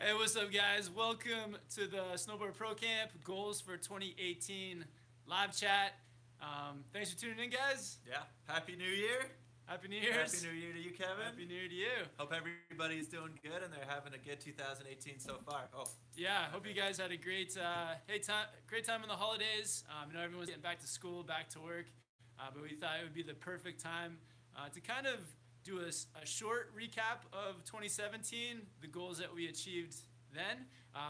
Hey, what's up, guys? Welcome to the Snowboard Pro Camp Goals for 2018 live chat. Thanks for tuning in, guys. Yeah. Happy New Year. Happy New Happy Year's. New Year to you, Kevin. Happy New Year to you. Hope everybody's doing good and they're having a good 2018 so far. Oh, Yeah, I hope you guys had a great time in the holidays. I know everyone's getting back to school, back to work, but we thought it would be the perfect time to kind of do a short recap of 2017, the goals that we achieved then,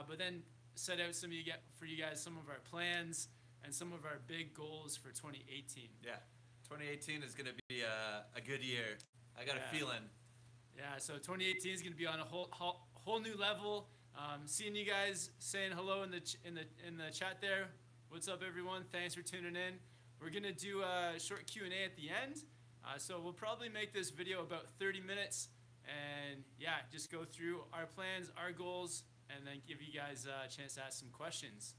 but then set out for you guys some of our plans and some of our big goals for 2018. yeah. 2018 is going to be a good year. I got a feeling. Yeah, so 2018 is going to be on a whole new level. Seeing you guys saying hello in the chat there. What's up, everyone? Thanks for tuning in. We're gonna do a short Q&A at the end. So we'll probably make this video about 30 minutes, and yeah, just go through our plans, our goals, and then give you guys a chance to ask some questions.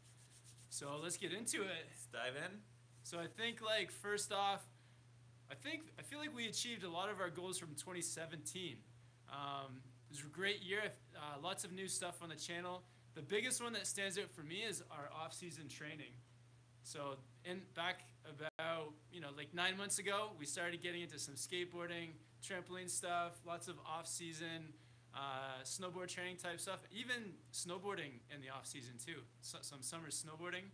So let's get into it. Let's dive in. So I think, like, first off, I feel like we achieved a lot of our goals from 2017. It was a great year. Lots of new stuff on the channel. The biggest one that stands out for me is our off-season training. So back about like 9 months ago, we started getting into some skateboarding, trampoline stuff, lots of off-season snowboard training type stuff, even snowboarding in the off-season too. Some summer snowboarding.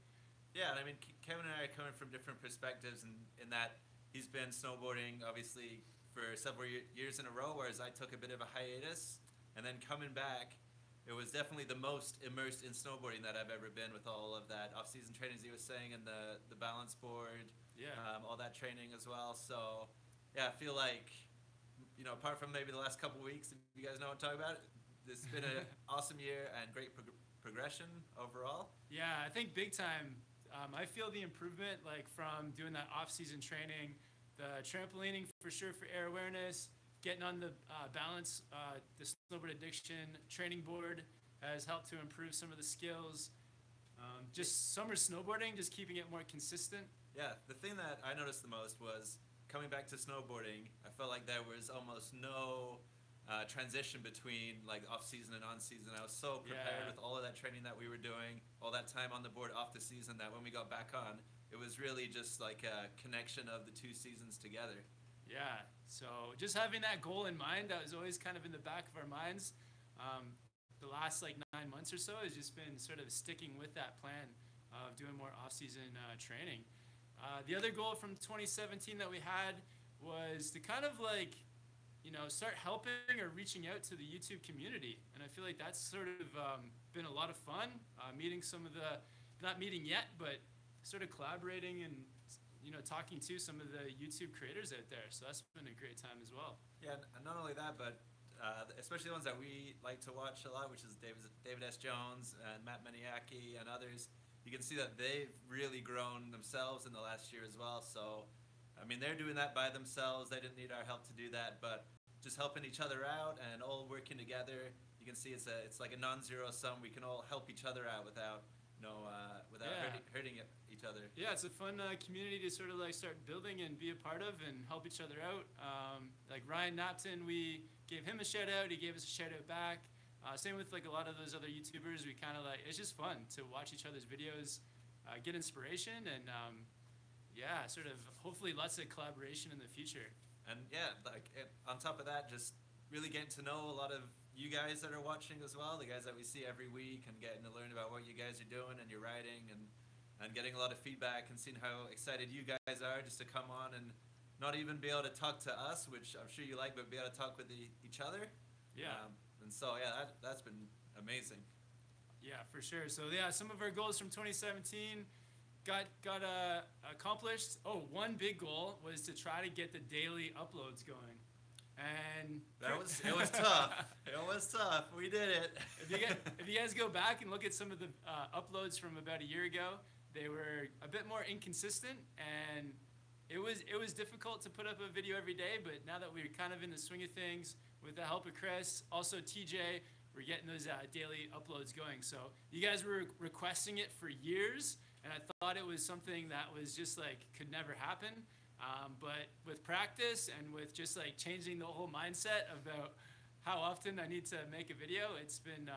Yeah, and I mean, Kevin and I are coming from different perspectives in that he's been snowboarding, obviously, for several years in a row, whereas I took a bit of a hiatus. And then coming back, it was definitely the most immersed in snowboarding that I've ever been, with all of that off-season training, as he was saying, and the balance board, all that training as well. So, yeah, I feel like, apart from maybe the last couple weeks, if you guys know what I'm talking about, this has been an awesome year and great progression overall. Yeah, I think big time. I feel the improvement, like, from doing that off-season training, the trampolining for sure for air awareness, getting on the balance, the snowboard addiction training board has helped to improve some of the skills. Just summer snowboarding, just keeping it more consistent. Yeah, the thing that I noticed the most was coming back to snowboarding. I felt like there was almost no transition between like off-season and on-season. I was so prepared with all of that training that we were doing, all that time on the board off the season, that when we got back on, it was really just like a connection of the two seasons together. Yeah, so just having that goal in mind, that was always kind of in the back of our minds. The last like 9 months or so has just been sort of sticking with that plan of doing more off-season training. The other goal from 2017 that we had was to kind of like, start helping or reaching out to the YouTube community. And I feel like that's sort of been a lot of fun, meeting some of not meeting yet, but sort of collaborating and talking to some of the YouTube creators out there. So that's been a great time as well. Yeah, and not only that, but especially the ones that we like to watch a lot, which is David S. Jones and Matt Maniaki and others. You can see that they've really grown themselves in the last year as well. So, I mean, they're doing that by themselves. They didn't need our help to do that, but just helping each other out and all working together. You can see it's like a non-zero sum. We can all help each other out without hurting each other. Yeah, it's a fun community to sort of like start building and be a part of and help each other out. Like Ryan Napton, we gave him a shout out. He gave us a shout out back. Same with like a lot of those other YouTubers. We kind of like, it's just fun to watch each other's videos, get inspiration, and sort of hopefully lots of collaboration in the future. And yeah, like on top of that, just really getting to know a lot of you guys that are watching as well, the guys that we see every week, and getting to learn about what you guys are doing and your writing, and getting a lot of feedback and seeing how excited you guys are just to come on and not even be able to talk to us, which I'm sure you like, but be able to talk with each other. Yeah. And so, yeah, that's been amazing. Yeah, for sure. So, yeah, some of our goals from 2017 got accomplished. Oh, one big goal was to try to get the daily uploads going. And it was tough. It was tough. We did it. If you guys go back and look at some of the uploads from about a year ago, they were a bit more inconsistent, and it was difficult to put up a video every day. But now that we're kind of in the swing of things, with the help of Chris, also TJ, we're getting those daily uploads going. So you guys were requesting it for years, and I thought it was something that was just like could never happen. But with practice and with just like changing the whole mindset about how often I need to make a video. It's been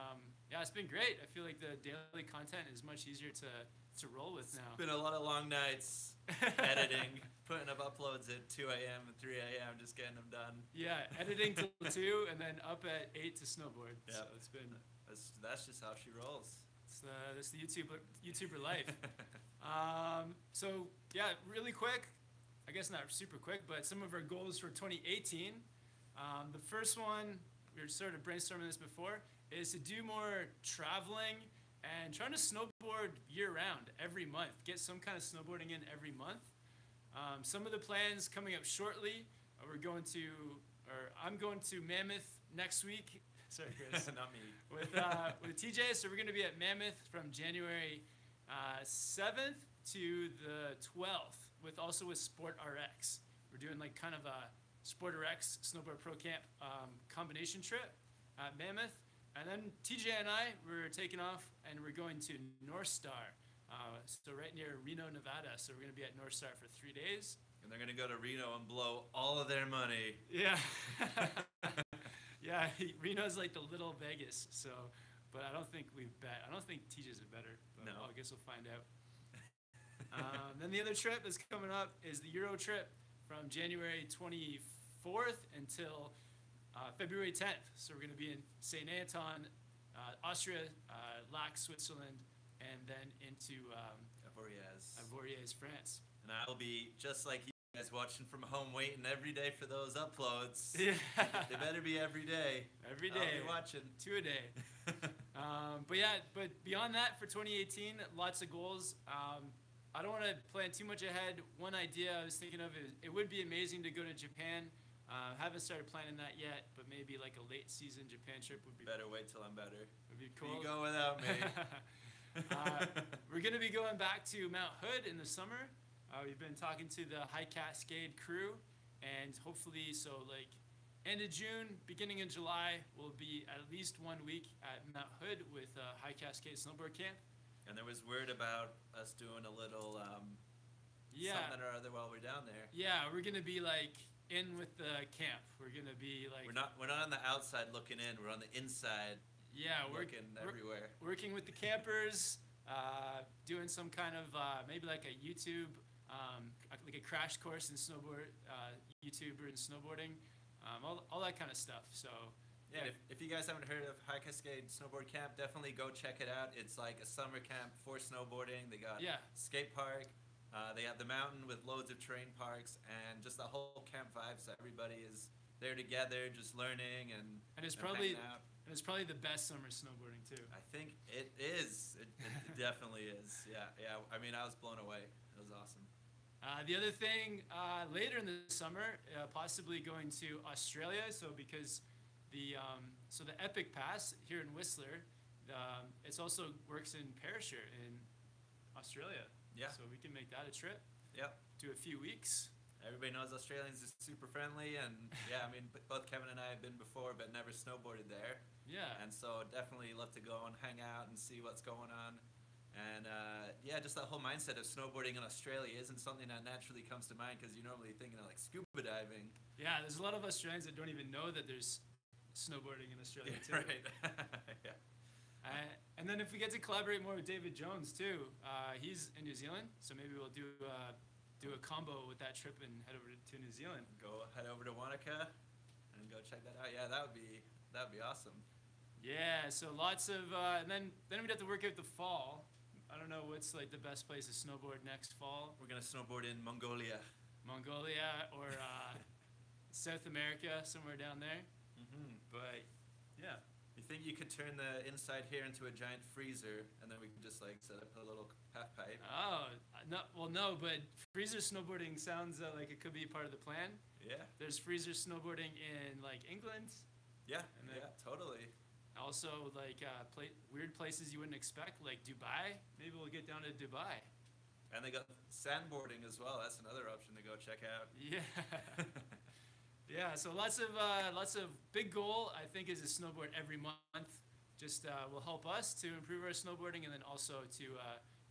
it's been great. I feel like the daily content is much easier to roll with now. Been a lot of long nights editing, putting up uploads at 2 a.m. and 3 a.m. just getting them done. Yeah, editing till 2 and then up at 8 to snowboard. Yeah, so it's been that's just how she rolls. It's the YouTuber life. So yeah, really quick. I guess not super quick, but some of our goals for 2018. The first one, we were sort of brainstorming this before, is to do more traveling and trying to snowboard year-round, every month. Get some kind of snowboarding in every month. Some of the plans coming up shortly, I'm going to Mammoth next week. Sorry, Chris. Not me. With TJ, so we're going to be at Mammoth from January 7th to the 12th, also with Sport RX. We're doing like kind of a Sport RX Snowboard Pro Camp combination trip at Mammoth. And then TJ and I, we're taking off and we're going to North Star. So right near Reno, Nevada. So we're going to be at North Star for 3 days. And they're going to go to Reno and blow all of their money. Yeah. Yeah, Reno's like the little Vegas. So, but I don't think we've bet. I don't think TJ's a better. But No. I guess we'll find out. Then the other trip that's coming up is the Euro trip from January 24th until February 10th. So we're going to be in St. Anton, Austria, Lac, Switzerland, and then into Avoriaz, France. And I'll be just like you guys watching from home, waiting every day for those uploads. Yeah. They better be every day. Every day. I'll be watching. 2 a day. But beyond that, for 2018, lots of goals. I don't want to plan too much ahead. One idea I was thinking of is it would be amazing to go to Japan. Haven't started planning that yet, but maybe like a late season Japan trip would be Better wait till I'm better. Would be cool. You go without me. We're going to be going back to Mount Hood in the summer. We've been talking to the High Cascade crew, and hopefully, like end of June, beginning of July, we'll be at least 1 week at Mount Hood with High Cascade Snowboard Camp. And there was word about us doing a little something or other while we're down there. Yeah, we're going to be like in with the camp. We're going to be like... We're not on the outside looking in. We're on the inside looking everywhere. Working with the campers, doing some kind of maybe like a YouTube, like a crash course in snowboard, YouTuber and snowboarding, all that kind of stuff. So... Yeah, if you guys haven't heard of High Cascade Snowboard Camp, definitely go check it out. It's like a summer camp for snowboarding. They got skate park. They have the mountain with loads of terrain parks and just the whole camp vibe. So everybody is there together, just learning and it's hanging probably out. And it's probably the best summer snowboarding too. I think it is. It definitely is. Yeah. I mean, I was blown away. It was awesome. The other thing, later in the summer, possibly going to Australia. So because the Epic Pass here in Whistler, it also works in Perisher in Australia. Yeah. So we can make that a trip. Yep. Do a few weeks. Everybody knows Australians are super friendly, and I mean, both Kevin and I have been before, but never snowboarded there. Yeah. And so definitely love to go and hang out and see what's going on. And just that whole mindset of snowboarding in Australia isn't something that naturally comes to mind because you're normally thinking of like scuba diving. Yeah, there's a lot of Australians that don't even know that there's snowboarding in Australia too. Right. Yeah. And then if we get to collaborate more with David Jones too, he's in New Zealand, so maybe we'll do a combo with that trip and head over to New Zealand. Go head over to Wanaka and go check that out. Yeah, that would be awesome. Yeah, so lots of and then we'd have to work out the fall. I don't know what's like the best place to snowboard next fall. We're gonna snowboard in Mongolia or South America, somewhere down there. But yeah, you think you could turn the inside here into a giant freezer, and then we could just like set up a little half pipe? Oh, no, but freezer snowboarding sounds like it could be part of the plan. Yeah. There's freezer snowboarding in like England. Yeah. Totally. Also, like weird places you wouldn't expect, like Dubai. Maybe we'll get down to Dubai. And they got sandboarding as well. That's another option to go check out. Yeah. Yeah. So lots of big goal. I think is to snowboard every month. Just will help us to improve our snowboarding, and then also to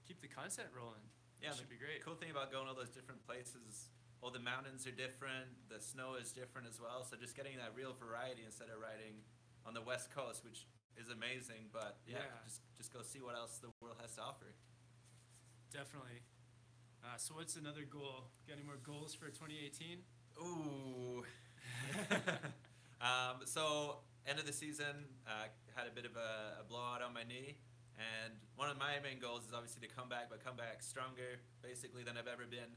keep the content rolling. Yeah, should be great. Cool thing about going all those different places all the mountains are different, the snow is different as well. So just getting that real variety instead of riding on the West Coast, which is amazing. But yeah, just go see what else the world has to offer. Definitely. So what's another goal? Got any more goals for 2018? Ooh. So end of the season, had a bit of a blowout on my knee, and one of my main goals is obviously to come back, but come back stronger, basically, than I've ever been,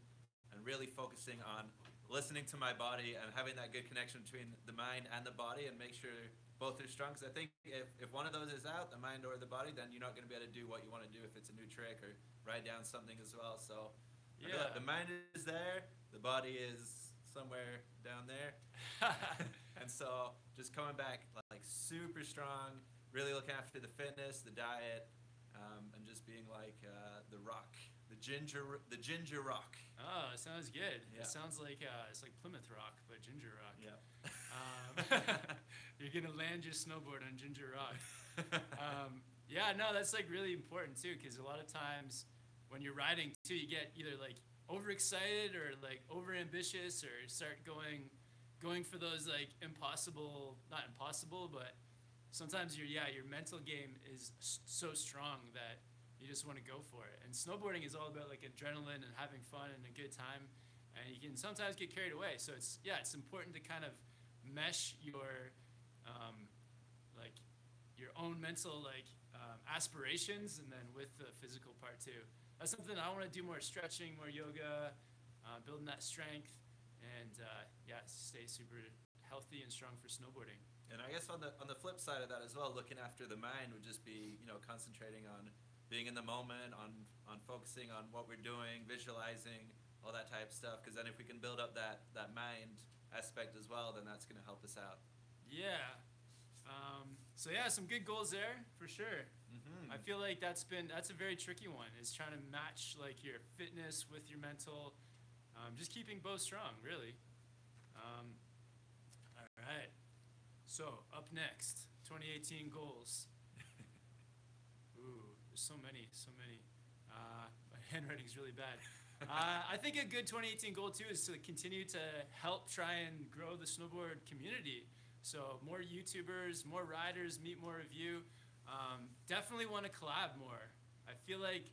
and really focusing on listening to my body and having that good connection between the mind and the body, and make sure both are strong. Because I think if one of those is out, the mind or the body, then you're not going to be able to do what you want to do if it's a new trick or ride down something as well. So yeah, the mind is there, the body is somewhere down there. And so just coming back like super strong, really looking after the fitness, the diet, and just being like the rock, the ginger rock. Oh, it sounds good. Yeah. It sounds like it's like Plymouth Rock, but ginger rock. Yeah. You're gonna land your snowboard on ginger rock. Yeah, no, that's like really important too, because a lot of times when you're riding too, you get either like overexcited or like overambitious, or start going for those like not impossible, but sometimes your mental game is so strong that you just want to go for it. And snowboarding is all about like adrenaline and having fun and a good time, and you can sometimes get carried away. So it's important to kind of mesh your like your own mental aspirations, and then with the physical part too. That's something I want to do more stretching, more yoga, building that strength, and stay super healthy and strong for snowboarding. And I guess on the flip side of that as well, looking after the mind would just be, concentrating on being in the moment, on focusing on what we're doing, visualizing, all that type of stuff. Because then if we can build up that mind aspect as well, then that's going to help us out. Yeah. So some good goals there for sure. I feel like that's a very tricky one, is trying to match like your fitness with your mental, just keeping both strong, really. All right. So up next, 2018 goals. Ooh, there's so many. My handwriting's really bad. I think a good 2018 goal too is to continue to help try and grow the snowboard community. So more YouTubers, more riders, meet more of you. Definitely want to collab more. I feel like,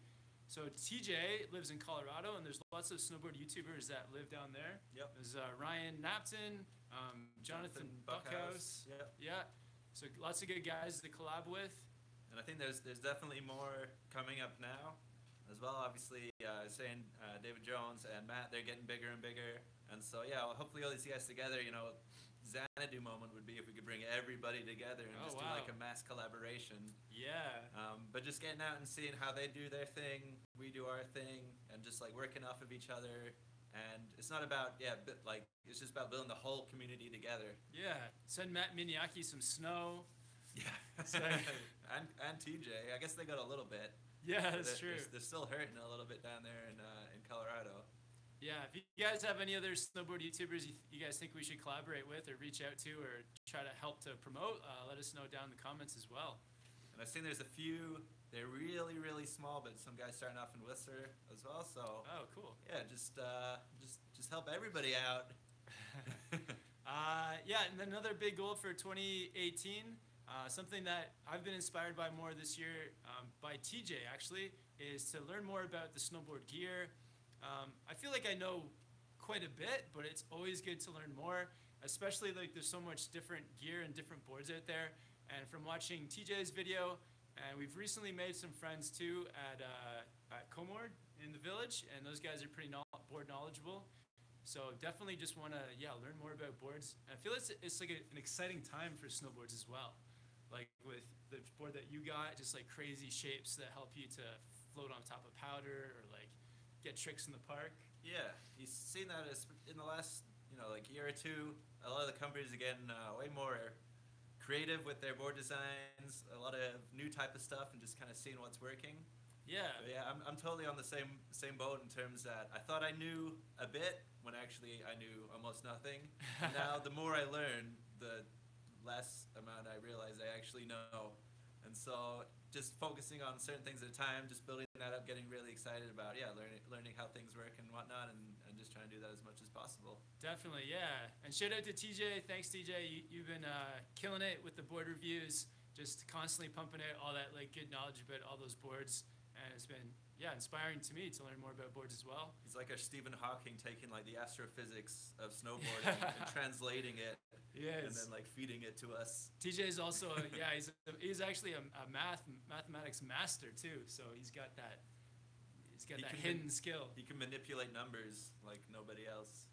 so TJ lives in Colorado, and there's lots of snowboard YouTubers that live down there. Yep. There's Ryan Napton, Jonathan Buckhouse. Yep. Yeah. So lots of good guys to collab with. And I think there's definitely more coming up now as well. Obviously, saying David Jones and Matt, they're getting bigger and bigger. And so, hopefully all these guys together, Xanadu moment would be if we could bring everybody together and do like a mass collaboration. Yeah. But just getting out and seeing how they do their thing, we do our thing, and just like working off of each other. And it's not about, it's just about building the whole community together. Yeah. Send Matt Miniaki some snow. Yeah. and TJ. I guess they got a little bit. Yeah, that's true. They're still hurting a little bit down there in Colorado. Yeah, if you guys have any other snowboard YouTubers you guys think we should collaborate with or reach out to or try to help to promote, let us know down in the comments as well. And I've seen there's a few, they're really, really small, but some guys starting off in Whistler as well. So cool. Yeah, just help everybody out. And another big goal for 2018, something that I've been inspired by more this year, by TJ actually, is to learn more about the snowboard gear. I feel like I know quite a bit, but it's always good to learn more, especially like there's so much different gear and different boards out there. And from watching TJ's video, and we've recently made some friends too at Comord in the village, and those guys are pretty board knowledgeable. So definitely just want to learn more about boards. And I feel it's like an exciting time for snowboards as well. Like with the board that you got, just like crazy shapes that help you to float on top of powder or like get tricks in the park. Yeah, you've seen that in the last year or two. A lot of the companies are getting way more creative with their board designs, a lot of new type of stuff, and just kind of seeing what's working. Yeah. But yeah, I'm totally on the same boat in terms that I thought I knew a bit when actually I knew almost nothing. Now the more I learn, the less amount I realize I actually know. And so just focusing on certain things at a time, just building that up, getting really excited about, learning how things work and whatnot, and just trying to do that as much as possible. Definitely, yeah. And shout out to TJ. Thanks, TJ. You've been killing it with the board reviews, just constantly pumping out all that like good knowledge about all those boards, and it's been inspiring to me to learn more about boards as well. He's like a Stephen Hawking taking like the astrophysics of snowboarding and translating it, and then like feeding it to us. TJ is also he's actually a mathematics master too, so he's got that hidden skill. He can manipulate numbers like nobody else.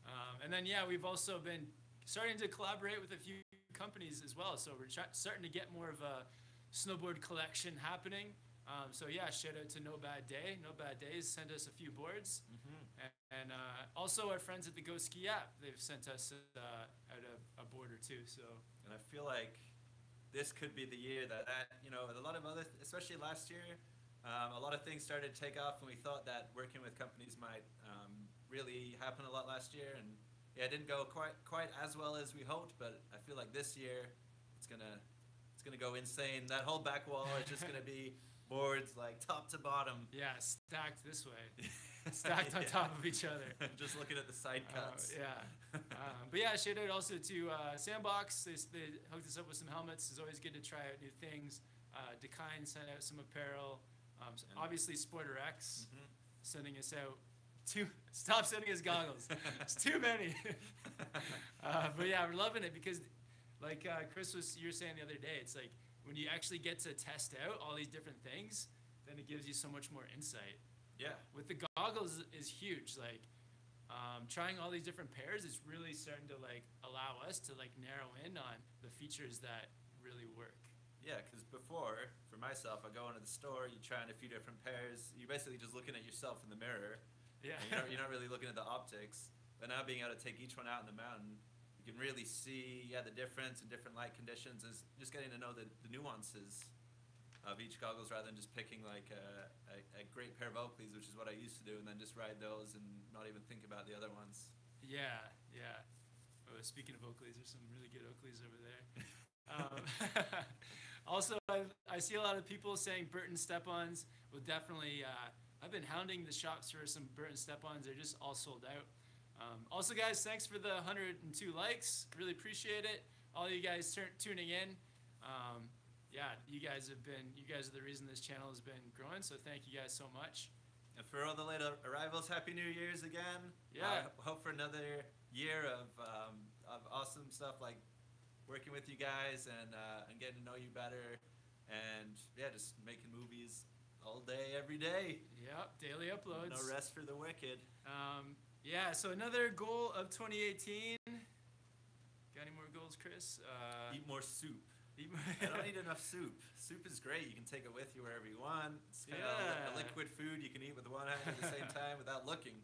And then we've also been starting to collaborate with a few companies as well, so we're starting to get more of a snowboard collection happening. So shout out to No Bad Day. No Bad Days sent us a few boards, and also our friends at the Go Ski app. They've sent us out a board or two. So, and I feel like this could be the year that a lot of other, especially last year, a lot of things started to take off, and we thought that working with companies might really happen a lot last year, and it didn't go quite as well as we hoped. But I feel like this year it's gonna go insane. That whole back wall is just gonna be boards like top to bottom. Yeah, stacked this way. Stacked on top of each other. Just looking at the side cuts. But shout out also to Sandbox. They hooked us up with some helmets. It's always good to try out new things. Dekine sent out some apparel. Obviously, Sporter X sending us out. Stop sending us goggles. It's too many. But we're loving it because, like Chris you were saying the other day, it's like when you actually get to test out all these different things, then it gives you so much more insight. Yeah. With the goggles is huge. Like trying all these different pairs is really starting to like allow us to like narrow in on the features that really work. Yeah, because before, for myself, I go into the store, you try on a few different pairs. You're basically just looking at yourself in the mirror. Yeah. You're not really looking at the optics. But now being able to take each one out in the mountain, you can really see the difference in different light conditions. Is just getting to know the nuances of each goggles rather than just picking like a great pair of Oakleys, which is what I used to do, and then just ride those and not even think about the other ones. Yeah. Oh, speaking of Oakleys, there's some really good Oakleys over there. Also, I see a lot of people saying Burton step-ons. Will definitely. I've been hounding the shops for some Burton step-ons. They're just all sold out. Also, guys, thanks for the 102 likes. Really appreciate it. All you guys tuning in. You guys are the reason this channel has been growing. So thank you guys so much. And for all the late arrivals, Happy New Year's again. Yeah. Hope for another year of awesome stuff like working with you guys and getting to know you better, and just making movies all day, every day. Yep, daily uploads. No rest for the wicked. So another goal of 2018. Got any more goals, Chris? Eat more soup. I don't need enough soup. Soup is great. You can take it with you wherever you want. It's kind of a liquid food you can eat with one hand at the same time without looking.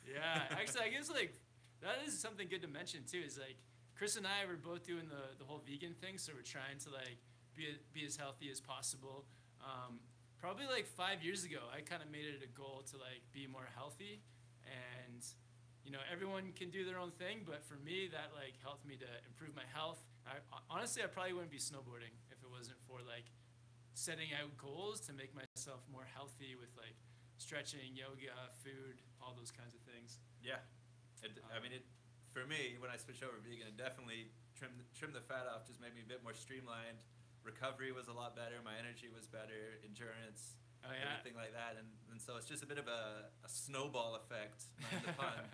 Yeah, actually, I guess like that is something good to mention too. Is like Chris and I were both doing the whole vegan thing, so we're trying to like be as healthy as possible. Probably like 5 years ago, I kind of made it a goal to like be more healthy, and everyone can do their own thing, but for me that like helped me to improve my health. Honestly, I probably wouldn't be snowboarding if it wasn't for like setting out goals to make myself more healthy with like stretching, yoga, food, all those kinds of things. Yeah, for me, when I switched over vegan, it definitely trimmed the fat off, just made me a bit more streamlined. Recovery was a lot better. My energy was better. Endurance, everything like that. And so it's just a bit of a snowball effect, not the fun.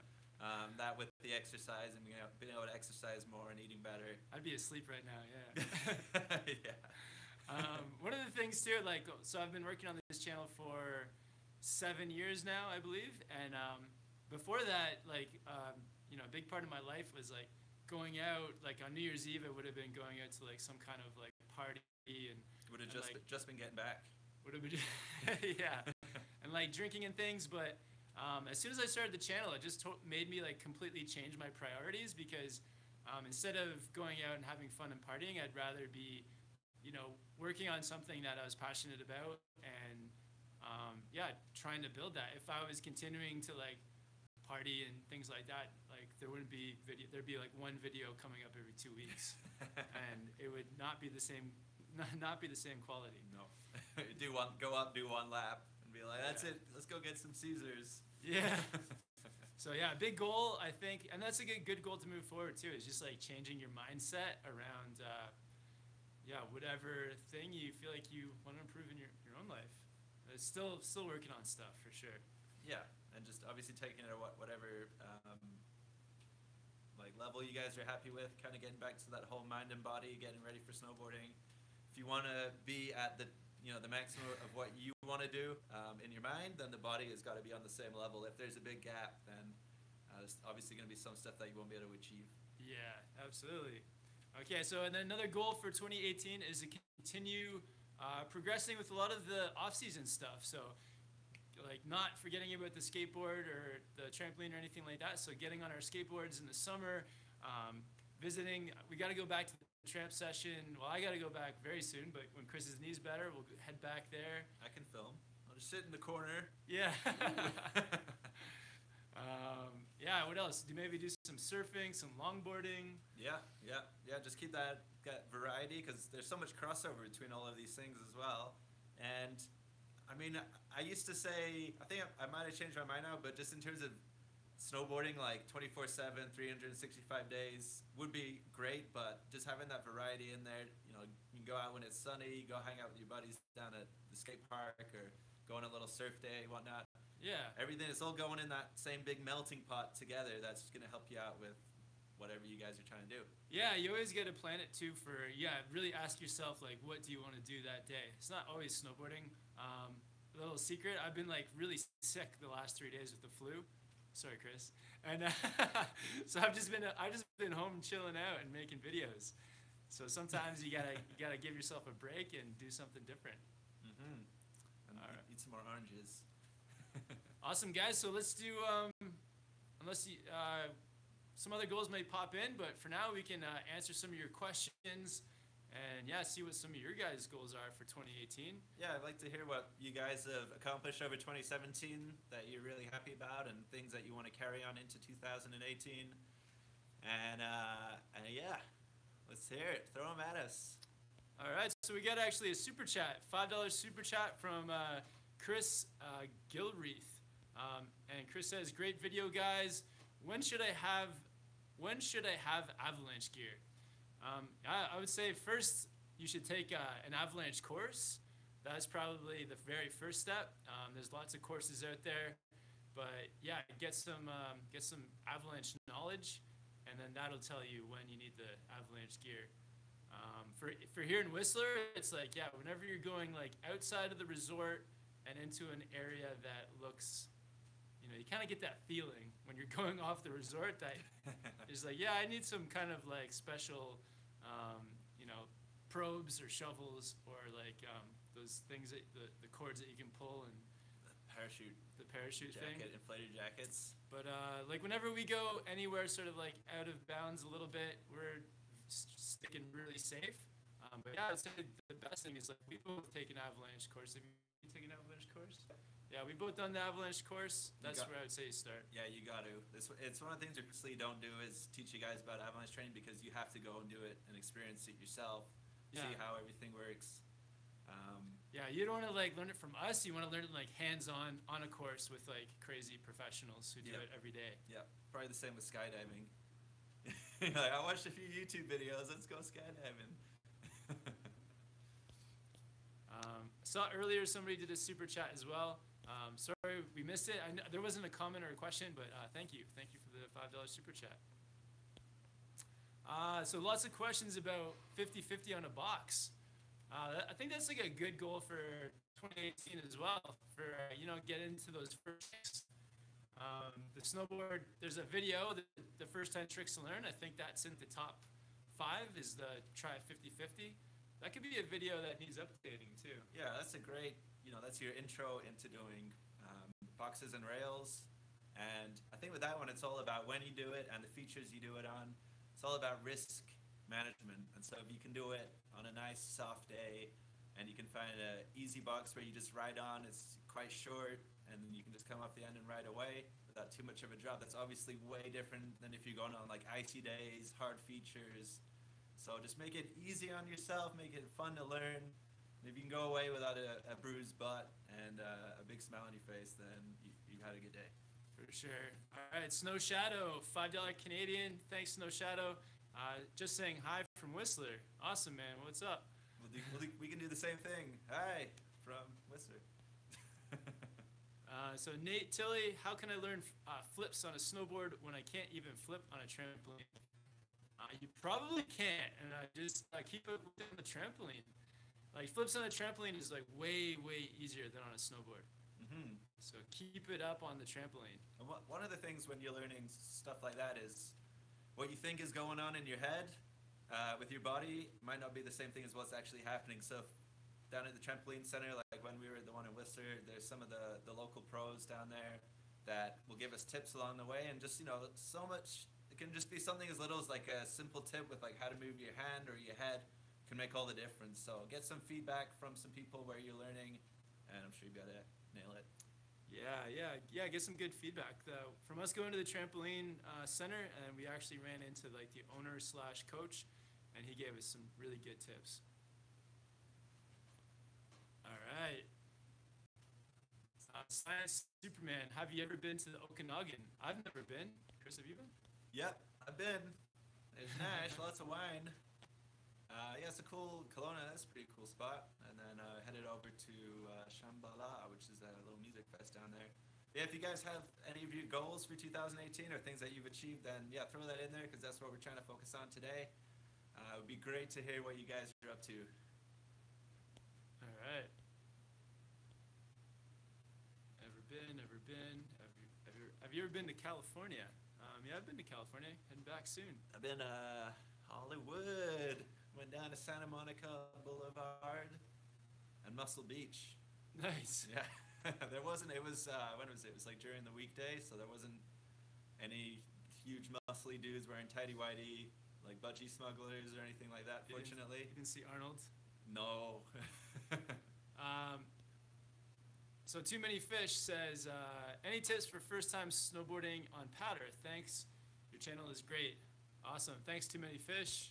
That with the exercise and being able to exercise more and eating better. I'd be asleep right now, yeah. Yeah. One of the things too, so I've been working on this channel for 7 years now, I believe. And before that, a big part of my life was like going out, like on New Year's Eve, it would have been going out to like some kind of like party and would have just been getting back. Would have been, yeah, and like drinking and things. But as soon as I started the channel, it just made me like completely change my priorities, because instead of going out and having fun and partying, I'd rather be, working on something that I was passionate about and trying to build that. If I was continuing to like party and things like that, like there wouldn't be video. There'd be like one video coming up every 2 weeks, and it would not be the same not be the same quality. No. Go up, do one lap, and be like, that's it. Let's go get some Caesars. Yeah. So yeah, big goal, I think, and that's a good goal to move forward too. Is just like changing your mindset around, whatever thing you feel like you want to improve in your own life. It's still working on stuff for sure. Yeah, and just obviously taking it at whatever like level you guys are happy with. Kind of getting back to that whole mind and body, getting ready for snowboarding. If you want to be at the maximum of what you want to do in your mind, then the body has got to be on the same level. If there's a big gap, then there's obviously going to be some stuff that you won't be able to achieve. Yeah, absolutely. Okay, so and then another goal for 2018 is to continue progressing with a lot of the off-season stuff. So, like not forgetting about the skateboard or the trampoline or anything like that. So getting on our skateboards in the summer, visiting. We got to go back to the tramp session. Well, I got to go back very soon, but when Chris's knee's better, we'll head back there. I can film. I'll just sit in the corner. Yeah. What else? Maybe do some surfing, some longboarding. Yeah. Just keep that variety, because there's so much crossover between all of these things as well. And I mean, I used to say, I think I might have changed my mind now, but just in terms of snowboarding, like 24/7, 365 days would be great, but just having that variety in there, you can go out when it's sunny, go hang out with your buddies down at the skate park, or go on a little surf day, whatnot. Yeah. Everything is all going in that same big melting pot together. That's just going to help you out with whatever you guys are trying to do. Yeah, you always get to plan it too really ask yourself, like, what do you want to do that day? It's not always snowboarding. A little secret, I've been like really sick the last 3 days with the flu. Sorry, Chris. And so I've just been home chilling out and making videos. So sometimes you gotta give yourself a break and do something different. Mm-hmm. And All right. Eat some more oranges. Awesome, guys. So let's do, unless you, some other goals may pop in, but for now we can answer some of your questions and see what some of your guys' goals are for 2018. Yeah, I'd like to hear what you guys have accomplished over 2017 that you're really happy about, and things that you want to carry on into 2018. And let's hear it. Throw them at us. All right, so we got actually a super chat, $5 super chat from Chris Gilreath. And Chris says, "Great video, guys. When should I have avalanche gear?" I would say first you should take an avalanche course. That's probably the very first step. There's lots of courses out there, but get some avalanche knowledge, and then that'll tell you when you need the avalanche gear. For here in Whistler, it's like whenever you're going like outside of the resort and into an area that looks, you kind of get that feeling when you're going off the resort that is like, I need some kind of like special, probes or shovels, or like those things that the cords that you can pull, and the parachute thing, inflated jackets. But like whenever we go anywhere sort of like out of bounds a little bit, we're sticking really safe. But I'd say the best thing is like we both take an avalanche course. Have you taken an avalanche course? Yeah, we both done the avalanche course. That's where I would say you start. Yeah, you got to. It's one of the things we purposely don't do is teach you guys about avalanche training, because you have to go and do it and experience it yourself, see how everything works. You don't want to like learn it from us. You want to learn it like hands-on on a course with like crazy professionals who do it every day. Yeah, probably the same with skydiving. Like, I watched a few YouTube videos. Let's go skydiving. Saw earlier somebody did a super chat as well. Sorry we missed it. There wasn't a comment or a question, but thank you for the $5 super chat. So lots of questions about 50-50 on a box. I think that's like a good goal for 2018 as well, for get into those first tricks. The snowboard, there's a video, the first 10 tricks to learn. I think that's in the top 5 is the try 50-50. That could be a video that needs updating too. Yeah, that's a great, that's your intro into doing boxes and rails. And I think with that one, it's all about when you do it and the features you do it on. It's all about risk management. And so if you can do it on a nice soft day, and you can find an easy box where you just ride on, it's quite short, and you can just come off the end and ride away without too much of a drop. That's obviously way different than if you're going on like icy days, hard features. So just make it easy on yourself, make it fun to learn. And if you can go away without a bruised butt and a big smile on your face, then you had a good day. For sure. All right, Snow Shadow, $5 Canadian. Thanks, Snow Shadow. Just saying hi from Whistler. Awesome, man. What's up? We can do the same thing. Hi from Whistler. So Nate Tilley, how can I learn flips on a snowboard when I can't even flip on a trampoline? You probably can't, and just keep it on the trampoline. Like flips on a trampoline is like way easier than on a snowboard. Mm-hmm. So keep it up on the trampoline. And one of the things when you're learning stuff like that is what you think is going on in your head with your body might not be the same thing as what's actually happening. So down at the trampoline center, like when we were at the one in Whistler, there's some of the local pros down there that will give us tips along the way, and just so much. It can just be something as little as like a simple tip with like how to move your hand or your head can make all the difference. So get some feedback from some people where you're learning, and I'm sure you'll be able to nail it. Yeah. Get some good feedback. From us going to the trampoline center, and we actually ran into like the owner/coach, and he gave us some really good tips. All right. Science Superman, have you ever been to the Okanagan? I've never been. Chris, have you been? Yep, I've been. There's Nash, lots of wine. Yeah, it's a cool Kelowna. That's a pretty cool spot. And then headed over to Shambhala, which is a little music fest down there. Yeah, if you guys have any of your goals for 2018 or things that you've achieved, then yeah, throw that in there because that's what we're trying to focus on today. It would be great to hear what you guys are up to. All right. Ever been? Have you ever been to California? Yeah, I've been to California. Heading back soon. I've been Hollywood. Went down to Santa Monica Boulevard and Muscle Beach. Nice. Yeah. There wasn't. It was when was it? It was like during the weekday, so there wasn't any huge muscly dudes wearing tighty whitey like budgie smugglers or anything like that. Fortunately, you didn't see Arnold. No. So Too Many Fish says, any tips for first-time snowboarding on powder? Thanks. Your channel is great. Awesome. Thanks, Too Many Fish.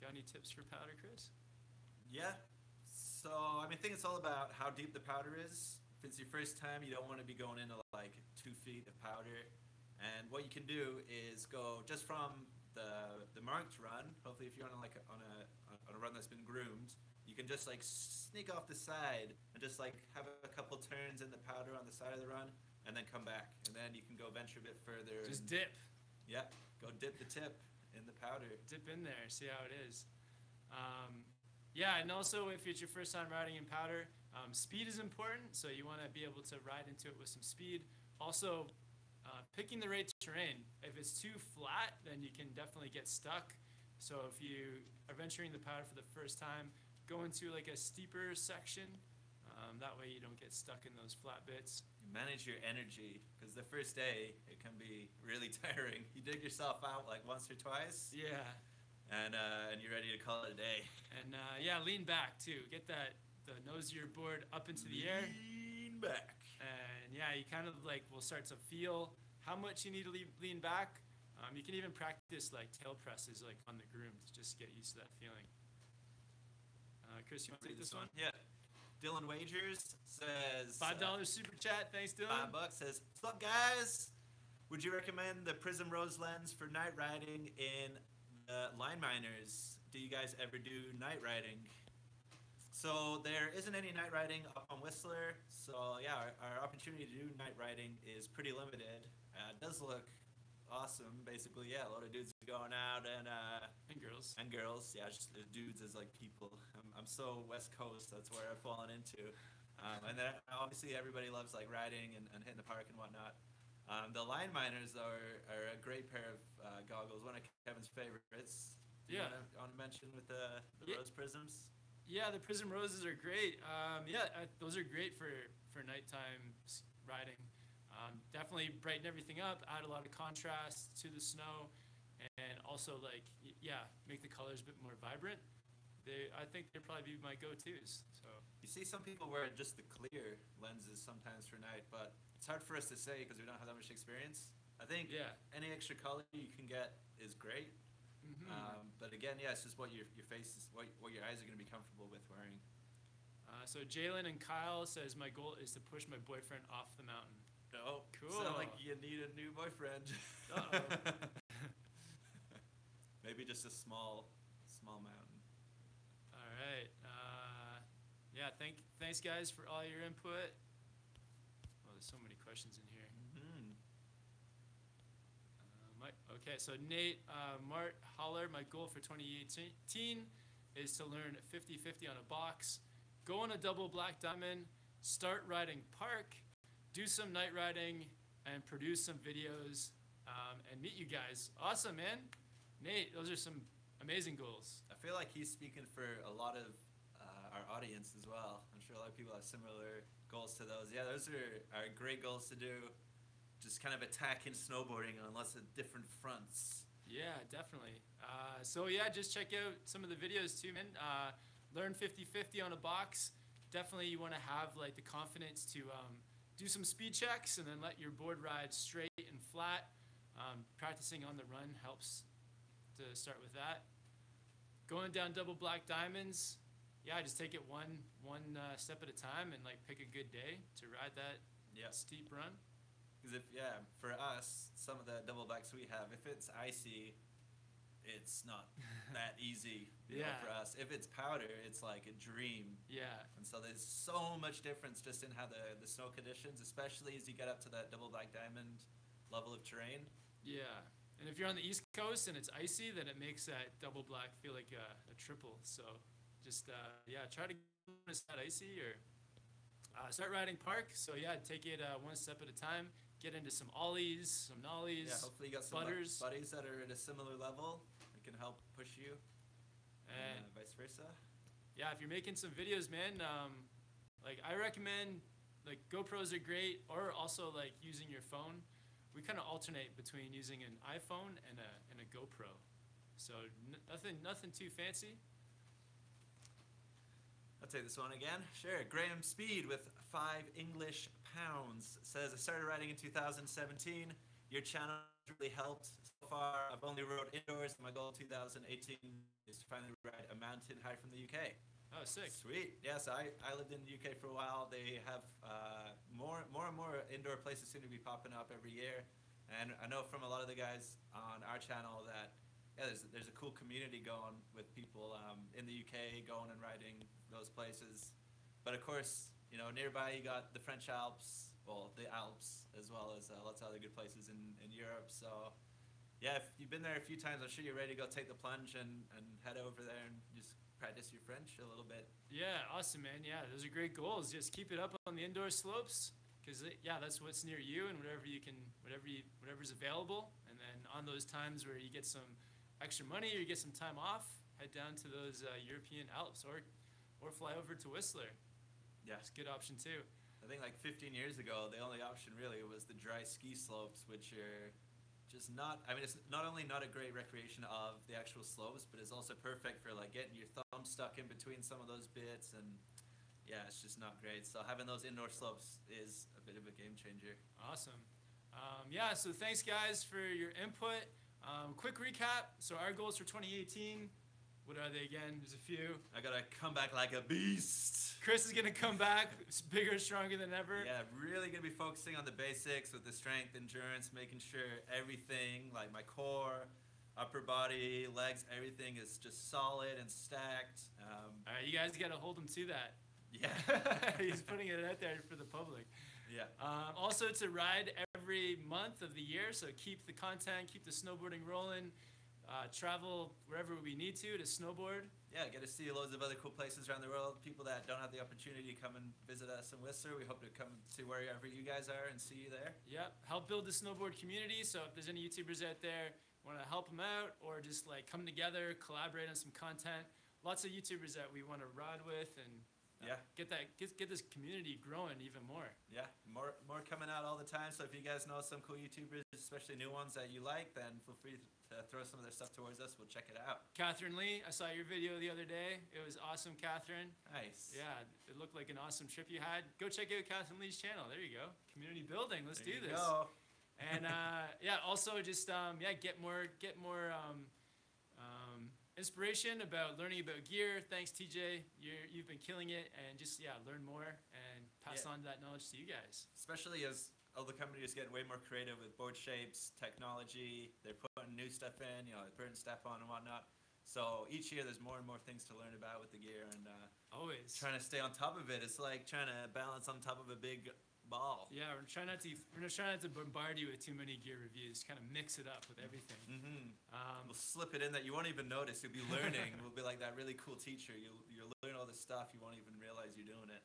Got any tips for powder, Chris? Yeah. So, I think it's all about how deep the powder is. If it's your first time, you don't want to be going into like 2 feet of powder. And what you can do is go just from the marked run. Hopefully, if you're on a run that's been groomed, you can just like sneak off the side and just like have a couple turns in the powder on the side of the run, and then come back, and then you can go venture a bit further. Just dip. Yeah, go dip the tip in the powder. Dip in there, see how it is. Yeah, and also if it's your first time riding in powder, speed is important, so you want to be able to ride into it with some speed. Also, picking the right terrain. If it's too flat, then you can definitely get stuck. So if you are venturing the powder for the first time, go into like a steeper section. That way you don't get stuck in those flat bits. You manage your energy, because the first day it can be really tiring. You dig yourself out like once or twice. Yeah. And you're ready to call it a day. And yeah, lean back too. Get the nose of your board up into the air. Lean back. And yeah, you kind of like will start to feel how much you need to lean back. You can even practice like tail presses like on the grooms, just get used to that feeling. Chris, you want to take this one? Yeah. Dylan Wagers says $5 super chat. Thanks, Dylan. $5 says, "What's up, guys? Would you recommend the Prism Rose lens for night riding in the line miners? Do you guys ever do night riding?" So there isn't any night riding up on Whistler. So yeah, our opportunity to do night riding is pretty limited. It does look awesome. Basically, yeah, a lot of dudes going out and girls. And girls, yeah, just dudes as like people. I'm so West Coast, that's where I've fallen into. And then obviously everybody loves like riding and hitting the park and whatnot. The line miners are a great pair of goggles, one of Kevin's favorites. Do you want to mention with the Rose Prisms? Yeah, the Prism Roses are great. Those are great for nighttime riding. Definitely brighten everything up, add a lot of contrast to the snow, and also like make the colors a bit more vibrant. I think they'd probably be my go-tos. So you see some people wear just the clear lenses sometimes for night, but it's hard for us to say because we don't have that much experience. I think any extra color you can get is great. But again, yeah, it's just what your face is, what your eyes are going to be comfortable with wearing. So Jalen and Kyle says my goal is to push my boyfriend off the mountain. Oh, cool. Sound like you need a new boyfriend. Maybe just a small mountain. All right. Yeah. Thanks guys for all your input. Oh, there's so many questions in here. Okay, so Nate, Mart Holler, my goal for 2018 is to learn 50-50 on a box, go on a double black diamond, start riding park, do some night riding, and produce some videos, and meet you guys. Awesome, man. Nate, those are some amazing goals. I feel like he's speaking for a lot of our audience as well. I'm sure a lot of people have similar goals to those. Yeah, those are great goals to do. Just kind of attacking snowboarding on lots of different fronts. Yeah, definitely. So yeah, just check out some of the videos too, man. Learn 50-50 on a box. Definitely you want to have like the confidence to do some speed checks and then let your board ride straight and flat. Practicing on the run helps to start with that. Going down double black diamonds. Yeah, just take it one step at a time and like pick a good day to ride that steep run. Because for us, some of the double blacks we have, if it's icy, it's not that easy for us. If it's powder, it's like a dream. Yeah. And so there's so much difference just in how the snow conditions, especially as you get up to that double black diamond level of terrain. Yeah. And if you're on the East Coast and it's icy, then it makes that double black feel like a triple. So just, try to get when it's not icy or start riding park. So yeah, take it one step at a time. Get into some ollies, some nollies. Yeah, hopefully you got some buddies that are at a similar level that can help push you, and vice versa. Yeah, if you're making some videos, man, like I recommend, like GoPros are great, or also like using your phone. We kind of alternate between using an iPhone and a GoPro, so nothing too fancy. I'll take this one again. Sure. Graham Speed with 5 English pounds says, I started riding in 2017. Your channel really helped. So far, I've only rode indoors. My goal in 2018 is to finally ride a mountain high from the UK. Oh, sick. Sweet. Yes, I lived in the UK for a while. They have more and more indoor places seem to be popping up every year. And I know from a lot of the guys on our channel that there's a cool community going with people in the UK going and riding those places. But of course, nearby you got the French Alps, well, the Alps, as well as lots of other good places in Europe. So yeah, if you've been there a few times, I'm sure you're ready to go take the plunge and head over there and just practice your French a little bit. Yeah, awesome, man. Yeah, those are great goals. Just keep it up on the indoor slopes, because that's what's near you and whatever's available. And then on those times where you get some extra money or you get some time off, head down to those European Alps or fly over to Whistler. Yeah, it's a good option too. I think like 15 years ago, the only option really was the dry ski slopes, which are just not, it's not only not a great recreation of the actual slopes, but it's also perfect for like getting your thumb stuck in between some of those bits, and yeah, it's just not great. So having those indoor slopes is a bit of a game changer. Awesome. So thanks guys for your input. Quick recap. So our goals for 2018, what are they again? There's a few. I gotta come back like a beast. Chris is gonna come back bigger, stronger than ever. Yeah, really gonna be focusing on the basics with the strength, endurance, making sure everything, like my core, upper body, legs, everything is just solid and stacked. All right, you guys gotta hold him to that. Yeah. He's putting it out there for the public. Yeah. Also to ride every month of the year, so keep the content, keep the snowboarding rolling. Travel wherever we need to snowboard. Yeah, get to see loads of other cool places around the world. People that don't have the opportunity to come and visit us in Whistler, we hope to come to wherever you guys are and see you there. Yep, help build the snowboard community. So if there's any YouTubers out there want to help them out or just like come together, collaborate on some content. Lots of YouTubers that we want to ride with and get this community growing even more. Yeah, more coming out all the time. So if you guys know some cool YouTubers, especially new ones that you like, then feel free to throw some of their stuff towards us. We'll check it out. Catherine Lee, I saw your video the other day. It was awesome, Catherine. Nice. Yeah, it looked like an awesome trip you had. Go check out Catherine Lee's channel. There you go. Community building. Let's do this. Go. And also just get more inspiration about learning about gear. Thanks, TJ. You've been killing it, and just learn more and pass on that knowledge to you guys. Especially as all the companies getting way more creative with board shapes, technology. They're putting new stuff in, putting stuff on and whatnot. So each year there's more and more things to learn about with the gear, and always trying to stay on top of it. It's like trying to balance on top of a big ball. Yeah, we're trying not to bombard you with too many gear reviews. Kind of mix it up with everything. We'll slip it in that you won't even notice. You'll be learning. We'll be like that really cool teacher. You'll learn all this stuff. You won't even realize you're doing it.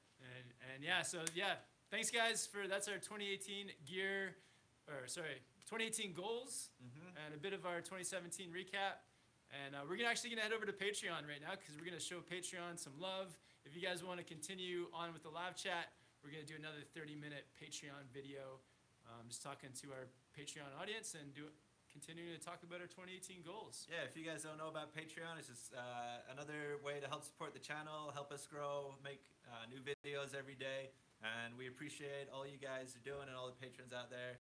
Thanks guys that's our 2018 gear, 2018 goals, and a bit of our 2017 recap. And we're actually gonna head over to Patreon right now because we're gonna show Patreon some love. If you guys want to continue on with the live chat, we're going to do another 30-minute Patreon video, just talking to our Patreon audience and continuing to talk about our 2018 goals. Yeah, if you guys don't know about Patreon, it's just another way to help support the channel, help us grow, make new videos every day. And we appreciate all you guys are doing and all the patrons out there.